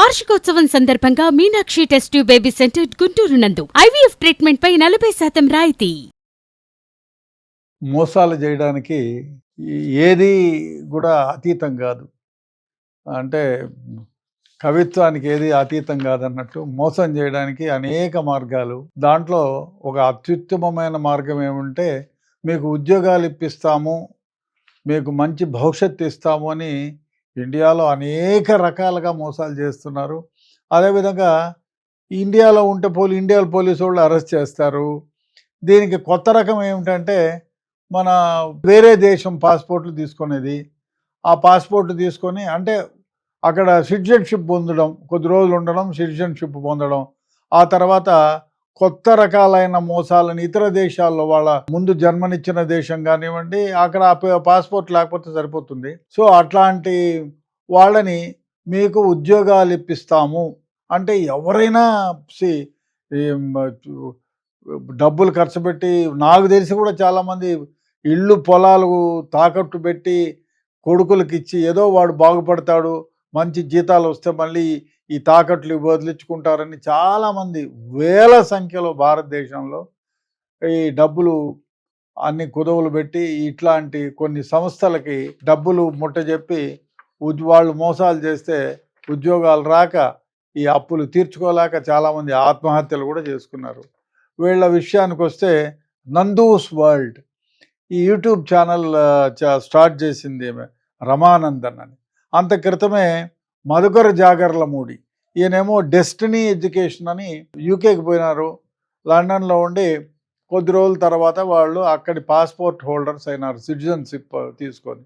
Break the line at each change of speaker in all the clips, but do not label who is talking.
వార్షికోత్సవం సందర్భంగా Meenakshi test tube baby centre Guntur నందు ఐవీఎఫ్ ట్రీట్మెంట్ పై 40% రాయితీ.
మోసాలు చేయడానికి ఏది కూడా అతీతం కాదు. అంటే కవిత్వానికి ఏది అతీతం కాదన్నట్టు మోసం చేయడానికి అనేక మార్గాలు. దాంట్లో ఒక అత్యుత్తమమైన మార్గం ఏమంటే, మీకు ఉద్యోగాలు ఇప్పిస్తాము, మీకు మంచి భవిష్యత్తు ఇస్తాము అని ఇండియాలో అనేక రకాలుగా మోసాలు చేస్తున్నారు. అదేవిధంగా ఇండియాలో ఉంటే ఇండియా పోలీసు వాళ్ళు అరెస్ట్ చేస్తారు. దీనికి కొత్త రకం ఏమిటంటే, మన వేరే దేశం పాస్పోర్ట్లు తీసుకునేది. ఆ పాస్పోర్ట్ తీసుకొని అంటే అక్కడ సిటిజన్షిప్ పొందడం, కొద్ది రోజులు ఉండడం, సిటిజన్షిప్ పొందడం, ఆ తర్వాత కొత్త రకాలైన మోసాలను ఇతర దేశాల్లో వాళ్ళ ముందు జన్మనిచ్చిన దేశం కానివ్వండి, అక్కడ పాస్పోర్ట్ లేకపోతే సరిపోతుంది. సో అట్లాంటి వాళ్ళని మీకు ఉద్యోగాలు ఇప్పిస్తాము అంటే ఎవరైనా డబ్బులు ఖర్చు పెట్టి, నాకు తెలిసి కూడా చాలామంది ఇళ్ళు పొలాలు తాకట్టు పెట్టి కొడుకులకి ఇచ్చి ఏదో వాడు బాగుపడతాడు, మంచి జీతాలు వస్తే మళ్ళీ ఈ తాకట్లు వదిలించుకుంటారని చాలామంది వేల సంఖ్యలో భారతదేశంలో ఈ డబ్బులు అన్ని కుదవులు పెట్టి ఇట్లాంటి కొన్ని సంస్థలకి డబ్బులు ముట్టజెప్పి వాళ్ళు మోసాలు చేస్తే ఉద్యోగాలు రాక ఈ అప్పులు తీర్చుకోలేక చాలామంది ఆత్మహత్యలు కూడా చేసుకున్నారు. వీళ్ళ విషయానికి వస్తే నందూస్ వరల్డ్ ఈ యూట్యూబ్ ఛానల్ స్టార్ట్ చేసింది రమానందన్ అని. అంత క్రితమే మధుకర్ జాగర్లమూడి, ఈయనేమో డెస్టినీ ఎడ్యుకేషన్ అని యూకేకి పోయినారు. లండన్లో ఉండి కొద్ది రోజుల తర్వాత వాళ్ళు అక్కడి పాస్పోర్ట్ హోల్డర్స్ అయినారు సిటిజన్షిప్ తీసుకొని.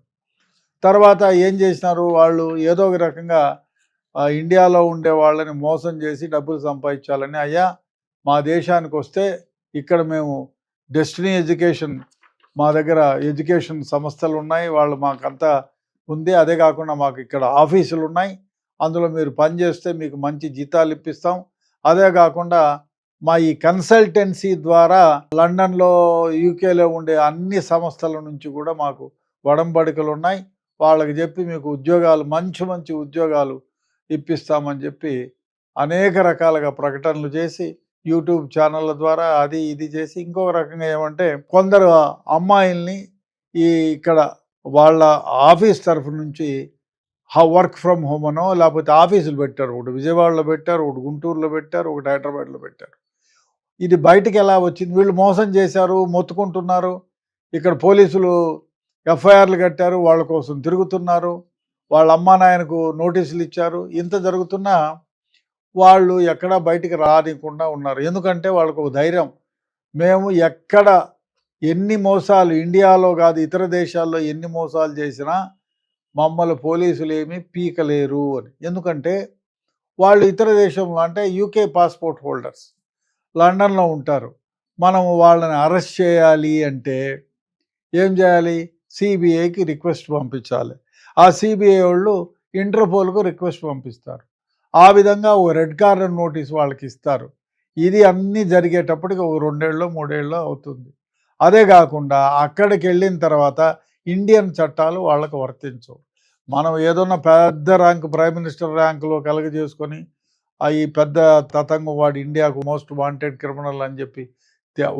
తర్వాత ఏం చేసినారు, వాళ్ళు ఏదో ఒక రకంగా ఇండియాలో ఉండే వాళ్ళని మోసం చేసి డబ్బులు సంపాదించాలని, అయ్యా మా దేశానికి వస్తే ఇక్కడ మేము డెస్టినీ ఎడ్యుకేషన్, మా దగ్గర ఎడ్యుకేషన్ సంస్థలు ఉన్నాయి, వాళ్ళు మాకంతా ఉంది, అదే కాకుండా మాకు ఇక్కడ ఆఫీసులు ఉన్నాయి, అందులో మీరు పనిచేస్తే మీకు మంచి జీతాలు ఇప్పిస్తాం, అదే కాకుండా మా ఈ కన్సల్టెన్సీ ద్వారా లండన్లో యూకేలో ఉండే అన్ని సంస్థల నుంచి కూడా మాకు వడంబడికలు ఉన్నాయి, వాళ్ళకి చెప్పి మీకు ఉద్యోగాలు మంచి మంచి ఉద్యోగాలు ఇప్పిస్తామని చెప్పి అనేక రకాలుగా ప్రకటనలు చేసి యూట్యూబ్ ఛానళ్ళ ద్వారా అది ఇది చేసి, ఇంకొక రకంగా ఏమంటే కొందరు అమ్మాయిల్ని ఇక్కడ వాళ్ళ ఆఫీస్ తరఫు నుంచి వర్క్ ఫ్రమ్ హోమ్ అనో లేకపోతే ఆఫీసులు పెట్టారు. ఒకటి విజయవాడలో పెట్టారు, ఒకటి గుంటూరులో పెట్టారు, ఒకటి హైదరాబాద్లో పెట్టారు. ఇది బయటికి ఎలా వచ్చింది, వీళ్ళు మోసం చేశారు, మొత్తుకుంటున్నారు, ఇక్కడ పోలీసులు ఎఫ్ఐఆర్లు కట్టారు, వాళ్ళ కోసం తిరుగుతున్నారు, వాళ్ళ అమ్మా నాయనకు నోటీసులు ఇచ్చారు. ఇంత జరుగుతున్నా వాళ్ళు ఎక్కడా బయటికి రానికుండా ఉన్నారు. ఎందుకంటే వాళ్ళకు ఒక ధైర్యం, మేము ఎక్కడ ఎన్ని మోసాలు, ఇండియాలో కాదు ఇతర దేశాల్లో ఎన్ని మోసాలు చేసినా మమ్మల్ని పోలీసులు ఏమీ పీకలేరు అని. ఎందుకంటే వాళ్ళు ఇతర దేశంలో అంటే యూకే పాస్పోర్ట్ హోల్డర్స్ లండన్లో ఉంటారు. మనము వాళ్ళని అరెస్ట్ చేయాలి అంటే ఏం చేయాలి, సిబిఐకి రిక్వెస్ట్ పంపించాలి. ఆ సిబిఐ వాళ్ళు ఇంటర్పోల్కు రిక్వెస్ట్ పంపిస్తారు. ఆ విధంగా ఒక రెడ్ కార్నర్ నోటీస్ వాళ్ళకి ఇస్తారు. ఇది అన్నీ జరిగేటప్పటికి ఒక 2 ఏళ్ళో 3 ఏళ్ళో అవుతుంది. అదే కాకుండా అక్కడికి వెళ్ళిన తర్వాత ఇండియన్ చట్టాలు వాళ్ళకు వర్తించవు. మనం ఏదన్నా పెద్ద ర్యాంక్ ప్రైమ్ మినిస్టర్ ర్యాంకులో కలుగజేసుకొని ఈ పెద్ద తతంగం వాడు ఇండియాకు మోస్ట్ వాంటెడ్ క్రిమినల్ అని చెప్పి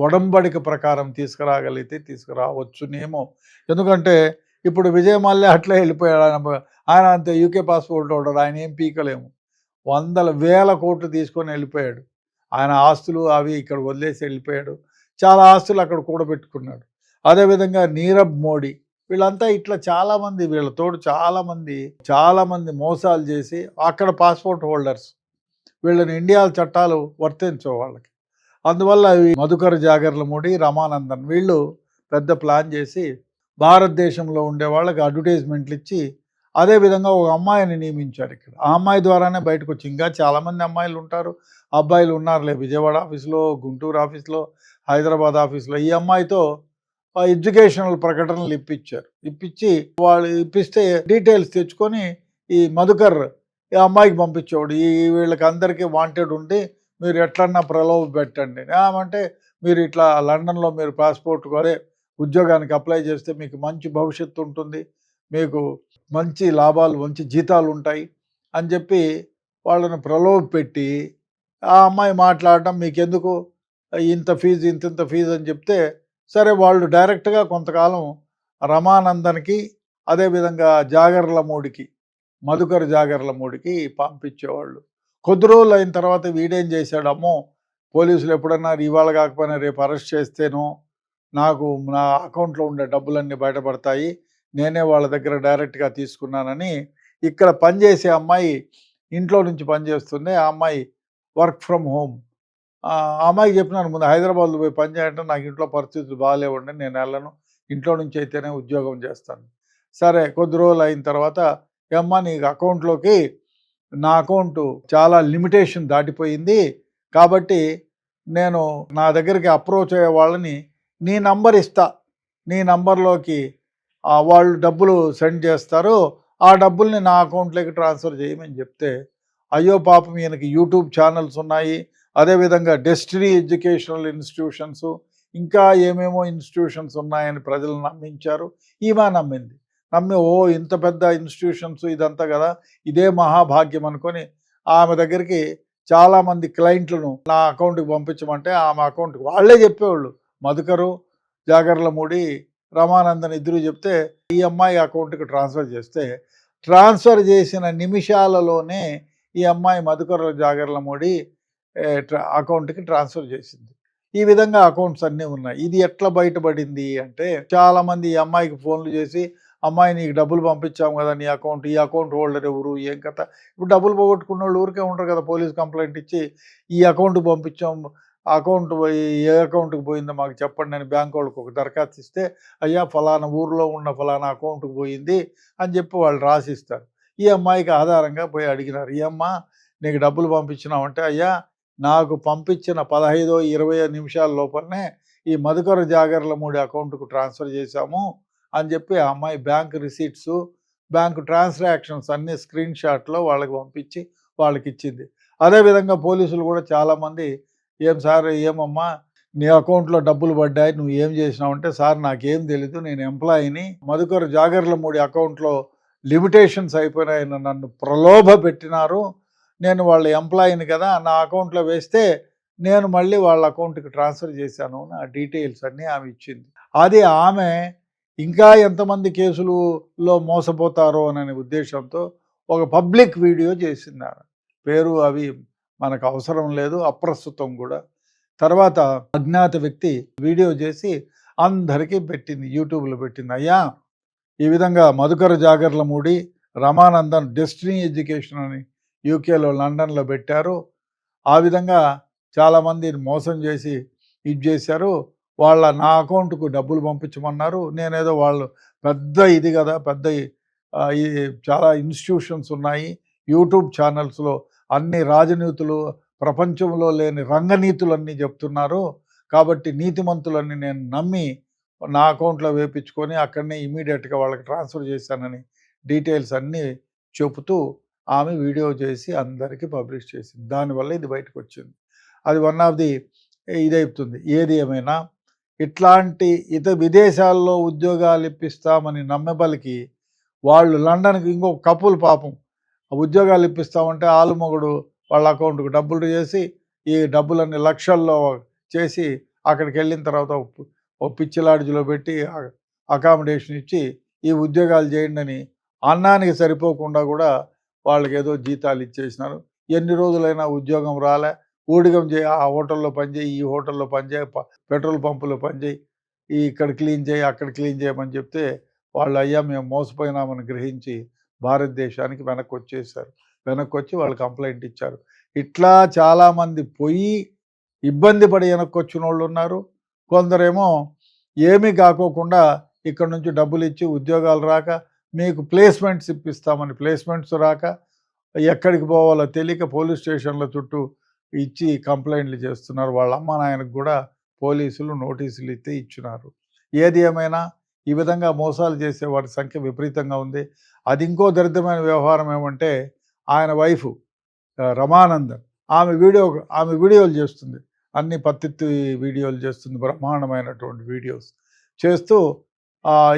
ఒడంబడిక ప్రకారం తీసుకురాగలిగితే తీసుకురావచ్చునేమో. ఎందుకంటే ఇప్పుడు విజయ్ మల్య అట్లే వెళ్ళిపోయాడు, ఆయన అంతే యూకే పాస్పోర్ట్ హోల్డర్, ఆయన ఏం పీకలేము. వందల వేల కోట్లు తీసుకొని వెళ్ళిపోయాడు. ఆయన ఆస్తులు అవి ఇక్కడ వదిలేసి వెళ్ళిపోయాడు. చాలా ఆస్తులు అక్కడ కూడబెట్టుకున్నాడు. అదేవిధంగా నీరవ్ మోడీ, వీళ్ళంతా ఇట్లా చాలామంది, వీళ్ళతోడు చాలామంది మోసాలు చేసి అక్కడ పాస్పోర్ట్ హోల్డర్స్, వీళ్ళని ఇండియా చట్టాలు వర్తించవు వాళ్ళకి. అందువల్ల మధుకర్ జాగర్లమూడి, రమానందన్ వీళ్ళు పెద్ద ప్లాన్ చేసి భారతదేశంలో ఉండే వాళ్ళకి అడ్వర్టైజ్మెంట్లు ఇచ్చి అదేవిధంగా ఒక అమ్మాయిని నియమించారు ఇక్కడ. ఆ అమ్మాయి ద్వారానే బయటకు వచ్చి, ఇంకా చాలామంది అమ్మాయిలు ఉంటారు, అబ్బాయిలు ఉన్నారులే, విజయవాడ ఆఫీస్లో, గుంటూరు ఆఫీస్లో, హైదరాబాద్ ఆఫీస్లో. ఈ అమ్మాయితో ఎడ్యుకేషనల్ ప్రకటనలు ఇప్పించి వాళ్ళు ఇప్పిస్తే డీటెయిల్స్ తెచ్చుకొని ఈ మధుకర్ ఈ అమ్మాయికి పంపించేవాడు. వీళ్ళకి అందరికీ వాంటెడ్ ఉండి మీరు ఎట్లన్నా ప్రలోభ పెట్టండి అంటే, మీరు ఇట్లా లండన్లో మీరు పాస్పోర్ట్ అదే ఉద్యోగానికి అప్లై చేస్తే మీకు మంచి భవిష్యత్తు ఉంటుంది, మీకు మంచి లాభాలు మంచి జీతాలు ఉంటాయి అని చెప్పి వాళ్ళని ప్రలోభపెట్టి ఆ అమ్మాయి మాట్లాడడం, మీకెందుకు ఇంత ఫీజు ఇంత ఫీజు అని చెప్తే, సరే వాళ్ళు డైరెక్ట్గా కొంతకాలం రమానందన్కి అదేవిధంగా జాగర్లమూడికి మధుకర్ జాగర్లమూడికి పంపించేవాళ్ళు. కొద్ది రోజులు అయిన తర్వాత వీడేం చేశాడు, అమ్మో పోలీసులు ఎప్పుడన్నా ఇవాళ కాకపోయినా రేపు అరెస్ట్ చేస్తేనో నాకు నా అకౌంట్లో ఉండే డబ్బులన్నీ బయటపడతాయి, నేనే వాళ్ళ దగ్గర డైరెక్ట్గా తీసుకున్నానని ఇక్కడ పనిచేసే అమ్మాయి ఇంట్లో నుంచి పనిచేస్తుంది, ఆ అమ్మాయి వర్క్ ఫ్రమ్ హోమ్, ఆ అమ్మాయికి చెప్పినాను ముందు హైదరాబాద్లో పోయి పని చేయంటే, నాకు ఇంట్లో పరిస్థితులు బాగాలేవండి, నేను వెళ్ళను, ఇంట్లో నుంచి అయితేనే ఉద్యోగం చేస్తాను. సరే కొద్ది రోజులు అయిన తర్వాత ఏమ్మా నీకు అకౌంట్లోకి నా అకౌంట్ చాలా లిమిటేషన్ దాటిపోయింది, కాబట్టి నేను నా దగ్గరికి అప్రోచ్ అయ్యే వాళ్ళని నీ నంబర్ ఇస్తా, నీ నంబర్లోకి వాళ్ళు డబ్బులు సెండ్ చేస్తారు, ఆ డబ్బుల్ని నా అకౌంట్లోకి ట్రాన్స్ఫర్ చేయమని చెప్తే, అయ్యో పాపం ఈయనకి యూట్యూబ్ ఛానల్స్ ఉన్నాయి, అదేవిధంగా డెస్టినీ ఎడ్యుకేషనల్ ఇన్స్టిట్యూషన్స్, ఇంకా ఏమేమో ఇన్స్టిట్యూషన్స్ ఉన్నాయని ప్రజలు నమ్మించారు. ఈమె నమ్మి ఓ ఇంత పెద్ద ఇన్స్టిట్యూషన్స్ ఇదంతా కదా, ఇదే మహాభాగ్యం అనుకొని ఆమె దగ్గరికి చాలామంది క్లయింట్లను నా అకౌంట్కి పంపించమంటే ఆమె అకౌంట్కి వాళ్ళే చెప్పేవాళ్ళు, మధుకరు జాగర్లమూడి రమానందన్ ఇద్దరు చెప్తే ఈ అమ్మాయి అకౌంట్కి ట్రాన్స్ఫర్ చేస్తే, ట్రాన్స్ఫర్ చేసిన నిమిషాలలోనే ఈ అమ్మాయి మధుకర్ జాగర్లమూడి అకౌంట్కి ట్రాన్స్ఫర్ చేసింది. ఈ విధంగా అకౌంట్స్ అన్నీ ఉన్నాయి. ఇది ఎట్లా బయటపడింది అంటే, చాలామంది ఈ అమ్మాయికి ఫోన్లు చేసి, అమ్మాయి నీకు డబ్బులు పంపించాము కదా, నీ అకౌంట్, ఈ అకౌంట్ హోల్డర్ ఎవరు, ఏం కథ, ఇప్పుడు డబ్బులు పోగొట్టుకున్న వాళ్ళు ఊరికే ఉంటారు కదా, పోలీస్ కంప్లైంట్ ఇచ్చి ఈ అకౌంట్కి పంపించాం, అకౌంట్ పోయి ఏ అకౌంట్కి పోయిందో మాకు చెప్పండి అని బ్యాంక్ వాళ్ళకి ఒక దరఖాస్తు ఇస్తే, అయ్యా ఫలానా ఊర్లో ఉన్న ఫలానా అకౌంట్కి పోయింది అని చెప్పి వాళ్ళు రాసిస్తారు. ఈ అమ్మాయికి ఆధారంగా పోయి అడిగినారు, ఈ అమ్మ నీకు డబ్బులు పంపించినామంటే, అయ్యా నాకు పంపించిన 15-20 నిమిషాల లోపలనే ఈ మధుకర్ జాగర్లమూడి అకౌంట్కు ట్రాన్స్ఫర్ చేశాము అని చెప్పి ఆ అమ్మాయి బ్యాంక్ రిసీట్స్, బ్యాంకు ట్రాన్సాక్షన్స్ అన్నీ స్క్రీన్ షాట్లో వాళ్ళకి పంపించి వాళ్ళకి ఇచ్చింది. అదేవిధంగా పోలీసులు కూడా చాలామంది, ఏం సార్ ఏమమ్మా నీ అకౌంట్లో డబ్బులు పడ్డాయి, నువ్వు ఏం చేసినావంటే, సార్ నాకేం తెలీదు, నేను ఎంప్లాయీని, మధుకర్ జాగర్లమూడి అకౌంట్లో లిమిటేషన్స్ అయిపోయినాయని నన్ను ప్రలోభ పెట్టినారు, నేను వాళ్ళ ఎంప్లాయీని కదా, నా అకౌంట్లో వేస్తే నేను మళ్ళీ వాళ్ళ అకౌంట్కి ట్రాన్స్ఫర్ చేశాను నా డీటెయిల్స్ అన్నీ ఆమె ఇచ్చింది. అది ఆమె ఇంకా ఎంతమంది కేసులలో మోసపోతారో అనే ఉద్దేశంతో ఒక పబ్లిక్ వీడియో చేసింది. పేరు అవి మనకు అవసరం లేదు, అప్రస్తుతం కూడా. తర్వాత అజ్ఞాత వ్యక్తి వీడియో చేసి అందరికీ పెట్టింది, యూట్యూబ్లో పెట్టింది, అయ్యా ఈ విధంగా మధుకర్ జాగర్లమూడి రమానందన్ డెస్టినీ ఎడ్యుకేషన్ అని యూకేలో లండన్లో పెట్టారు, ఆ విధంగా చాలామంది మోసం చేసి ఇది చేశారు, నా అకౌంట్కు డబ్బులు పంపించమన్నారు, నేనేదో వాళ్ళు పెద్ద ఇది కదా, పెద్ద చాలా ఇన్స్టిట్యూషన్స్ ఉన్నాయి, యూట్యూబ్ ఛానల్స్లో అన్ని రాజనీతులు, ప్రపంచంలో లేని రంగనీతులన్నీ చెప్తున్నారు, కాబట్టి నీతిమంతులన్నీ నేను నమ్మి నా అకౌంట్లో వేపించుకొని అక్కడనే ఇమీడియట్గా వాళ్ళకి ట్రాన్స్ఫర్ చేశానని డీటెయిల్స్ అన్నీ చెబుతూ ఆమె వీడియో చేసి అందరికీ పబ్లిష్ చేసింది. దానివల్ల ఇది బయటకు వచ్చింది. అది వన్ ఆఫ్ ది ఇదవుతుంది. ఏది ఏమైనా ఇట్లాంటి విదేశాల్లో ఉద్యోగాలు ఇప్పిస్తామని నమ్మబలికి వాళ్ళు లండన్కి ఇంకొక కపుల్ పాపం ఉద్యోగాలు ఇప్పిస్తామంటే ఆలుమొగుడు వాళ్ళ అకౌంట్కి డబ్బులు చేసి ఈ డబ్బులన్నీ లక్షల్లో చేసి అక్కడికి వెళ్ళిన తర్వాత ఒక పిచ్చి లాడ్జ్లో పెట్టి అకామిడేషన్ ఇచ్చి ఈ ఉద్యోగాలు చేయండి అని అన్నానికి సరిపోకుండా కూడా వాళ్ళకి ఏదో జీతాలు ఇచ్చేసినారు. ఎన్ని రోజులైనా ఉద్యోగం రాలే, ఊడిగం చేయి, ఆ హోటల్లో పనిచేయి, ఈ హోటల్లో పనిచేయి, పెట్రోల్ పంపులో పనిచేయి, ఇక్కడ క్లీన్ చేయి, అక్కడ క్లీన్ చేయమని చెప్తే వాళ్ళు అయ్యా మేము మోసపోయినామని గ్రహించి భారతదేశానికి వెనక్కి వచ్చేసారు. వెనక్కి వచ్చి వాళ్ళు కంప్లైంట్ ఇచ్చారు. ఇట్లా చాలామంది పోయి ఇబ్బంది పడి వెనక్కి వచ్చిన వాళ్ళు ఉన్నారు. కొందరేమో ఏమీ కాకోకుండా ఇక్కడ నుంచి డబ్బులు ఇచ్చి ఉద్యోగాలు రాక, మీకు ప్లేస్మెంట్స్ ఇప్పిస్తామని ప్లేస్మెంట్స్ రాక, ఎక్కడికి పోవాలో తెలియక పోలీస్ స్టేషన్ల చుట్టూ ఇచ్చి కంప్లైంట్లు చేస్తున్నారు. వాళ్ళ అమ్మ నాయనకు కూడా పోలీసులు నోటీసులు ఇచ్చినారు. ఏది ఏమైనా ఈ విధంగా మోసాలు చేసే వారి సంఖ్య విపరీతంగా ఉంది. అది ఇంకో దరిద్రమైన వ్యవహారం ఏమంటే, ఆయన వైఫ్ రమానందన్ ఆమె వీడియోలు చేస్తుంది, అన్ని పత్తిత్తి వీడియోలు చేస్తుంది, బ్రహ్మాండమైనటువంటి వీడియోస్ చేస్తూ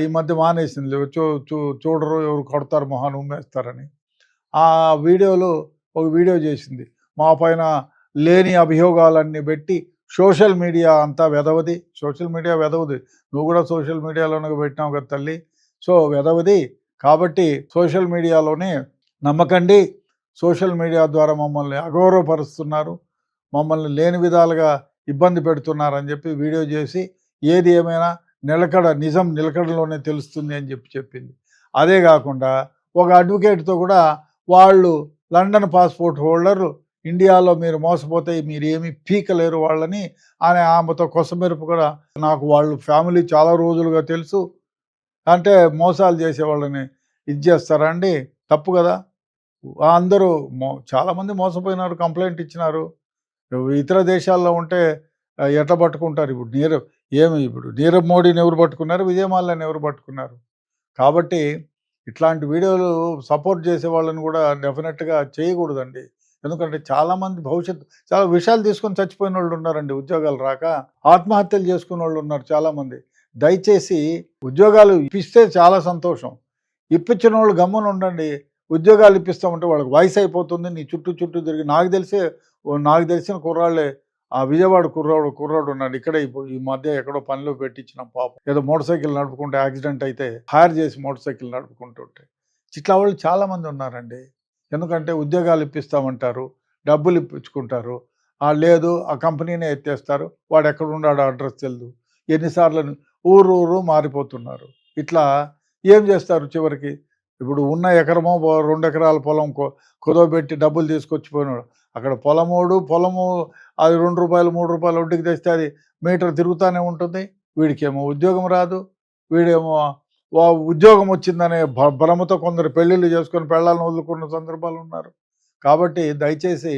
ఈ మధ్య మానేసింది. చూడరు, ఎవరు కొడతారు మొహాన్ని ఉమ్మేస్తారని. ఆ వీడియోలు ఒక వీడియో చేసింది. మా పైన లేని అభియోగాలన్నీ పెట్టి సోషల్ మీడియా అంతా వెధవది. Social media వెధవది. నువ్వు కూడా సోషల్ మీడియాలోనే పెట్టినావు కదా తల్లి. సో వెధవది. కాబట్టి సోషల్ మీడియాలోనే నమ్మకండి. సోషల్ మీడియా ద్వారా మమ్మల్ని అగౌరవపరుస్తున్నారు, మమ్మల్ని లేని విధాలుగా ఇబ్బంది పెడుతున్నారని చెప్పి వీడియో చేసి ఏది ఏమైనా నిజం నిలకడలోనే తెలుస్తుంది అని చెప్పింది. అదే కాకుండా ఒక అడ్వకేట్తో కూడా వాళ్ళు లండన్ పాస్పోర్ట్ హోల్డర్లు, ఇండియాలో మీరు మోసపోతే మీరు ఏమీ పీకలేరు వాళ్ళని అని ఆమెతో కొసమెరుపు కూడా, నాకు వాళ్ళు ఫ్యామిలీ చాలా రోజులుగా తెలుసు అంటే మోసాలు చేసే వాళ్ళని ఇది చేస్తారా అండి? తప్పు కదా. అందరూ చాలామంది మోసపోయినారు, కంప్లైంట్ ఇచ్చినారు. ఇతర దేశాల్లో ఉంటే ఎట్లా పట్టుకుంటారు? ఇప్పుడు నీరవ్ మోడీని ఎవరు పట్టుకున్నారు? విజయమాల్యాని ఎవరు పట్టుకున్నారు? కాబట్టి ఇట్లాంటి వీడియోలు సపోర్ట్ చేసే వాళ్ళని కూడా డెఫినెట్గా చేయకూడదండి. ఎందుకంటే చాలామంది చాలా విషయాలు తీసుకొని చచ్చిపోయిన వాళ్ళు ఉన్నారండి. ఉద్యోగాలు రాక ఆత్మహత్యలు చేసుకున్న వాళ్ళు ఉన్నారు చాలామంది. దయచేసి ఉద్యోగాలు ఇప్పిస్తే చాలా సంతోషం. ఇప్పించిన వాళ్ళు గమ్మున ఉండండి. ఉద్యోగాలు ఇప్పిస్తామంటే వాళ్ళకి వయసు అయిపోతుంది, నీ చుట్టూ తిరిగి నాకు తెలిసిన కుర్రాళ్ళే, ఆ విజయవాడ కుర్రాడు ఉన్నాడు ఇక్కడే, ఈ మధ్య ఎక్కడో పనిలో పెట్టించినాం పాపం. ఏదో మోటార్ సైకిల్ నడుపుకుంటే యాక్సిడెంట్ అయితే హైర్ చేసి మోటార్ సైకిల్ నడుపుకుంటుంటే ఇట్లా వాళ్ళు చాలామంది ఉన్నారండి. ఎందుకంటే ఉద్యోగాలు ఇప్పిస్తామంటారు, డబ్బులు ఇప్పించుకుంటారు, లేదు ఆ కంపెనీనే ఎత్తేస్తారు, వాడు ఎక్కడ ఉన్నాడో అడ్రస్ తెలియదు. ఎన్నిసార్లు ఊరు మారిపోతున్నారు. ఇట్లా ఏం చేస్తారు చివరికి? ఇప్పుడు ఉన్న ఎకరమో 2 ఎకరాల పొలం కుదవబెట్టి డబ్బులు తీసుకొచ్చిపోయినాడు. అక్కడ పొలము అది ₹2 ₹3 వడ్డీకి తెస్తే అది మీటర్ తిరుగుతూనే ఉంటుంది. వీడికేమో ఉద్యోగం రాదు. వీడేమో ఉద్యోగం వచ్చిందనే భ్రమతో కొందరు పెళ్ళిళ్ళు చేసుకొని పెళ్ళాలను వదులుకున్న సందర్భాలు ఉన్నారు. కాబట్టి దయచేసి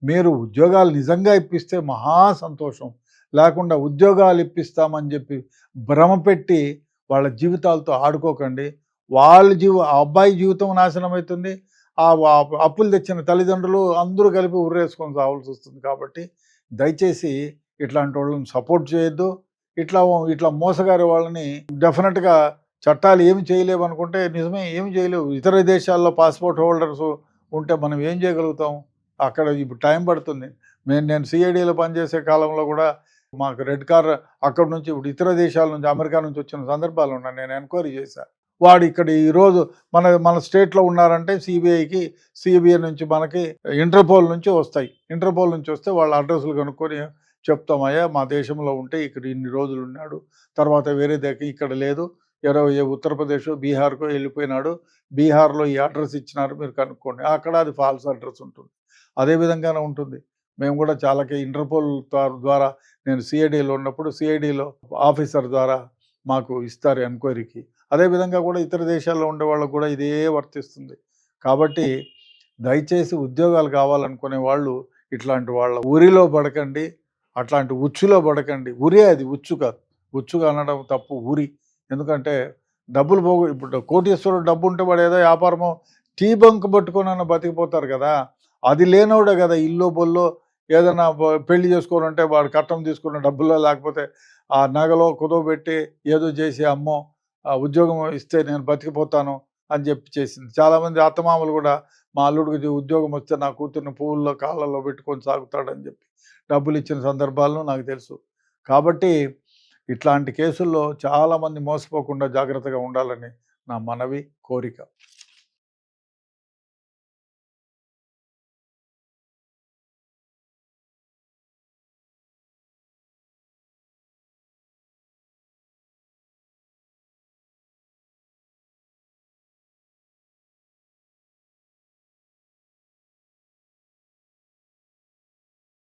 మీరు ఉద్యోగాలు నిజంగా ఇప్పిస్తే మహా సంతోషం. లేకుండా ఉద్యోగాలు ఇప్పిస్తామని చెప్పి భ్రమ పెట్టి వాళ్ళ జీవితాలతో ఆడుకోకండి. ఆ అబ్బాయి జీవితం నాశనం అవుతుంది. ఆ అప్పులు తెచ్చిన తల్లిదండ్రులు అందరూ కలిపి ఉర్రేసుకొని సావాల్సి వస్తుంది. కాబట్టి దయచేసి ఇట్లాంటి వాళ్ళని సపోర్ట్ చేయొద్దు. ఇట్లా మోసగారి వాళ్ళని డెఫినెట్గా చట్టాలు ఏమి చేయలేవు అనుకుంటే నిజమే, ఏమి చేయలేవు. ఇతర దేశాల్లో పాస్పోర్ట్ హోల్డర్స్ ఉంటే మనం ఏం చేయగలుగుతాం? అక్కడ ఇప్పుడు టైం పడుతుంది. నేను సిఐడిలో పనిచేసే కాలంలో కూడా మాకు రెడ్ కార్ అక్కడి నుంచి ఇప్పుడు ఇతర దేశాల నుంచి, అమెరికా నుంచి వచ్చిన సందర్భాలు ఉన్నాయి. నేను ఎంక్వైరీ చేశాను. వాడు ఇక్కడ ఈరోజు మన స్టేట్లో ఉన్నారంటే సిబిఐ నుంచి మనకి ఇంటర్పోల్ నుంచి వస్తాయి. ఇంటర్పోల్ నుంచి వస్తే వాళ్ళ అడ్రస్లు కనుక్కొని చెప్తామయ్యా మా దేశంలో ఉంటే ఇక్కడ ఇన్ని రోజులు ఉన్నాడు, తర్వాత వేరే దగ్గర ఇక్కడ లేదు, ఉత్తరప్రదేశ్ బీహార్కో వెళ్ళిపోయినాడు, బీహార్లో ఈ అడ్రస్ ఇచ్చినారు మీరు కనుక్కోండి. అక్కడ అది ఫాల్స్ అడ్రస్ ఉంటుంది. అదేవిధంగానే ఉంటుంది. మేము కూడా చాలా ఇంటర్పోల్ ద్వారా, నేను సిఐడిలో ఉన్నప్పుడు సిఐడిలో ఆఫీసర్ ద్వారా మాకు ఇస్తారు ఎంక్వైరీకి. అదేవిధంగా కూడా ఇతర దేశాల్లో ఉండే వాళ్ళకు కూడా ఇదే వర్తిస్తుంది. కాబట్టి దయచేసి ఉద్యోగాలు కావాలనుకునే వాళ్ళు ఇట్లాంటి వాళ్ళ ఉరిలో పడకండి, అట్లాంటి ఉచ్చులో పడకండి. ఉరి అది, ఉచ్చు కాదు. ఉచ్చుగా అనడం తప్పు, ఉరి. ఎందుకంటే డబ్బులు ఇప్పుడు కోటీశ్వరుడు డబ్బు ఉంటే వాడు ఏదో వ్యాపారమో టీ బంక్ పట్టుకొని బతికిపోతారు కదా. అది లేనోడే కదా ఇల్లు బొల్లో ఏదైనా పెళ్లి చేసుకోవాలంటే వాడు కట్టం తీసుకున్న డబ్బుల్లో, లేకపోతే ఆ నగలో కుదవబెట్టి ఏదో చేసి అమ్మో ఉద్యోగం ఇస్తే నేను బతికిపోతాను అని చెప్పి చేసింది. చాలామంది అత్తమామలు కూడా మా అల్లుడికి ఉద్యోగం వస్తే నా కూతుర్ని పువ్వుల్లో కాళ్ళల్లో పెట్టుకొని సాగుతాడని చెప్పి డబ్బులు ఇచ్చిన సందర్భాలను నాకు తెలుసు. కాబట్టి ఇట్లాంటి కేసుల్లో చాలామంది మోసపోకుండా జాగ్రత్తగా ఉండాలని నా మనవి, కోరిక.